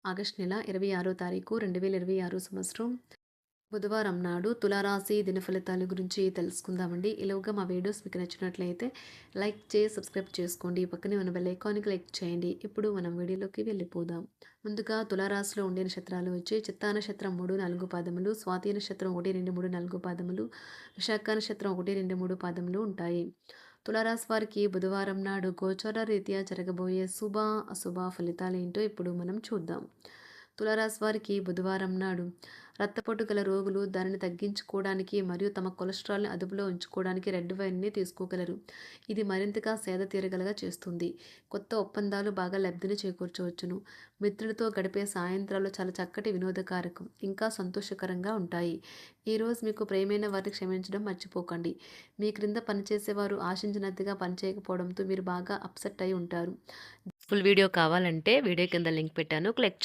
August నెల 26వ తారీఖు 2026 సంవత్సరం బుధవారం నాడు తులారాశి దినఫలితాల గురించి తెలుసుకుందామండి. ఈలోగా మా వీడియోస్ మీకు నచ్చినట్లయితే లైక్ చేసి సబ్స్క్రైబ్ చేసుకోండి. పక్కనే ఉన్న బెల్ ఐకాన్‌ని క్లిక్ చేయండి. ఇప్పుడు మనం వీడియోలోకి వెళ్ళిపోదాం. ముందుగా తులారాశిలో ఉండే నక్షత్రాలు వచ్చి చిత్తా నక్షత్రం 3, 4 పాదములు, స్వాతి నక్షత్రం 1, 2, 3, 4 పాదములు, విశాఖ నక్షత్రం 1, 2, 3 పాదములు ఉంటాయి. తులారాశి వారికి బుధవారం నాడు గోచార రీత్యా జరగబోయే శుభ, అశుభ ఫలితాలేంటో ఇప్పుడు మనం చూద్దాం. తులారాశి వారికి బుధవారం నాడు రక్తపోటు గల రోగులు దానిని తగ్గించుకోవడానికి మరియు తమ కొలెస్ట్రాల్ని అదుపులో ఉంచుకోవడానికి రెడ్ వైన్ని తీసుకోగలరు. ఇది మరింతగా సేద తీరగలగా చేస్తుంది. కొత్త ఒప్పందాలు బాగా లబ్ధిని చేకూర్చవచ్చును. మిత్రులతో గడిపే సాయంత్రాలు చాలా చక్కటి వినోదకారకం ఇంకా సంతోషకరంగా ఉంటాయి. ఈరోజు మీకు ప్రియమైన వారిని క్షమించడం మర్చిపోకండి. మీ క్రింద పనిచేసేవారు ఆశించినట్టుగా పనిచేయకపోవడంతో మీరు బాగా అప్సెట్ అయి ఉంటారు. ఫుల్ వీడియో కావాలంటే వీడియో కింద లింక్ పెట్టాను. క్లిక్